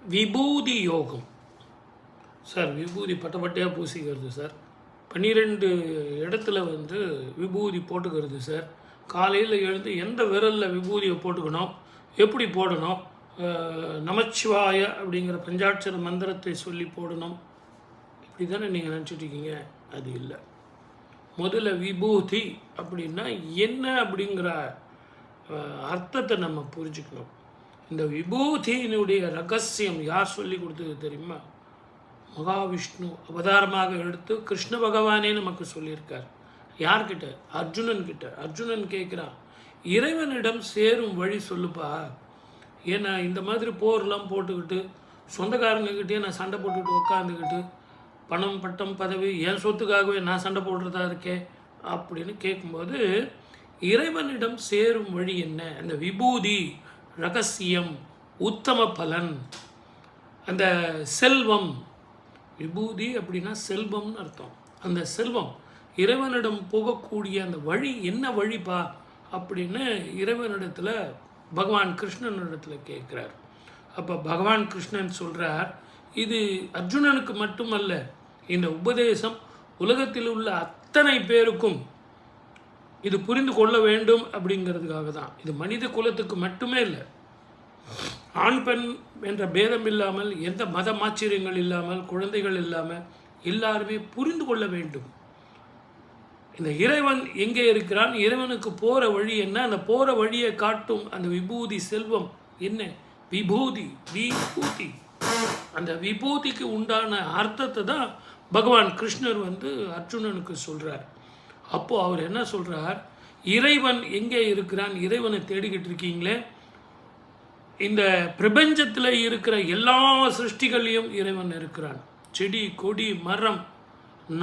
விபூதி யோகம் சார். விபூதி பட்டப்பட்டையாக பூசிக்கிறது சார். 12 இடத்துல விபூதி போட்டுக்கிறது சார். காலையில் எழுந்து எந்த விரலில் விபூதியை போட்டுக்கணும், எப்படி போடணும், நமச்சிவாய அப்படிங்கிற பஞ்சாட்சர மந்திரத்தை சொல்லி போடணும், இப்படி தானே நீங்கள் நினச்சிட்ருக்கீங்க. அது இல்லை. முதல்ல விபூதி அப்படின்னா என்ன அப்படிங்கிற அர்த்தத்தை நம்ம புரிஞ்சுக்கணும். இந்த விபூதியினுடைய ரகசியம் யார் சொல்லி கொடுத்தது தெரியுமா? மகாவிஷ்ணு அவதாரமாக எடுத்து கிருஷ்ண பகவானே நமக்கு சொல்லியிருக்கார். யார்கிட்ட? அர்ஜுனன்கிட்ட. அர்ஜுனன் கேட்குறான், இறைவனிடம் சேரும் வழி சொல்லுப்பா. ஏன்னா இந்த மாதிரி போர்லாம் போட்டுக்கிட்டு சொந்தக்காரங்கக்கிட்டே நான் சண்டை போட்டுக்கிட்டு உட்காந்துக்கிட்டு பணம் பட்டம் பதவி என் சொத்துக்காகவே நான் சண்டை போடுறதா இருக்கேன் அப்படின்னு கேட்கும்போது, இறைவனிடம் சேரும் வழி என்ன? அந்த விபூதி ரகசியம், உத்தம பலன், அந்த செல்வம். விபூதி அப்படின்னா செல்வம்னு அர்த்தம். அந்த செல்வம் இறைவனிடம் போகக்கூடிய அந்த வழி என்ன வழிப்பா அப்படின்னு இறைவனிடத்தில் பகவான் கிருஷ்ணனிடத்தில் கேட்குறார். அப்போ பகவான் கிருஷ்ணன் சொல்கிறார், இது அர்ஜுனனுக்கு மட்டுமல்ல, இந்த உபதேசம் உலகத்தில் உள்ள அத்தனை பேருக்கும் இது புரிந்து கொள்ள வேண்டும் அப்படிங்கிறதுக்காக தான். இது மனித குலத்துக்கு மட்டுமே இல்லை, ஆண் பெண் என்ற பேதம் இல்லாமல், எந்த மத மாச்சரியங்கள் இல்லாமல், குழந்தைகள் இல்லாமல் எல்லாருமே புரிந்து கொள்ள வேண்டும். இந்த இறைவன் எங்கே இருக்கிறான், இறைவனுக்கு போகிற வழி என்ன, அந்த போகிற வழியை காட்டும் அந்த விபூதி செல்வம் என்ன? விபூதி. விபூதி, அந்த விபூதிக்கு உண்டான அர்த்தத்தை தான் பகவான் கிருஷ்ணர் அர்ஜுனனுக்கு சொல்கிறார். அப்போது அவர் என்ன சொல்கிறார்? இறைவன் எங்கே இருக்கிறான்? இறைவனை தேடிக்கிட்டு இருக்கீங்களே, இந்த பிரபஞ்சத்தில் இருக்கிற எல்லா சிருஷ்டிகளையும் இறைவன் இருக்கிறான். செடி கொடி மரம்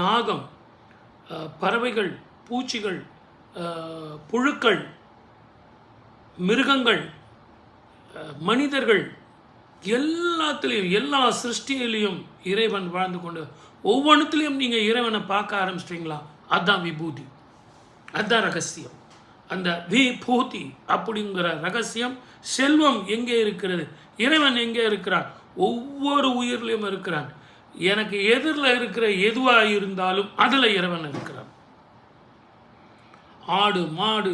நாகம் பறவைகள் பூச்சிகள் புழுக்கள் மிருகங்கள் மனிதர்கள் எல்லாத்துலேயும் எல்லா சிருஷ்டியிலையும் இறைவன் வாழ்ந்து கொண்டு, ஒவ்வொன்றுத்துலேயும் நீங்கள் இறைவனை பார்க்க ஆரம்பிச்சிட்டிங்களா? அதுதான் விபூதி, அதுதான் ரகசியம். அந்த விபூதி அப்படிங்கிற ரகசியம். செல்வம் எங்கே இருக்கிறது? இறைவன் எங்கே இருக்கிறான்? ஒவ்வொரு உயிர்லையும் இருக்கிறான். எனக்கு எதிரில் இருக்கிற எதுவாக இருந்தாலும் அதில் இறைவன் இருக்கிறான். ஆடு மாடு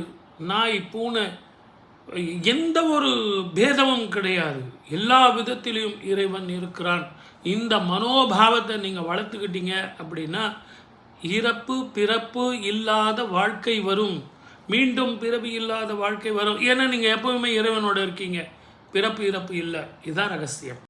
நாய் பூனை எந்த ஒரு பேதமும் கிடையாது, எல்லா விதத்திலையும் இறைவன் இருக்கிறான். இந்த மனோபாவத்தை நீங்கள் வளர்த்துக்கிட்டீங்க அப்படின்னா இறப்பு பிறப்பு இல்லாத வாழ்க்கை வரும், மீண்டும் பிறவி இல்லாத வாழ்க்கை வரும். ஏன்னா நீங்கள் எப்பவுமே இறைவனோட இருக்கீங்க, பிறப்பு இறப்பு இல்லை. இதுதான் ரகசியம்.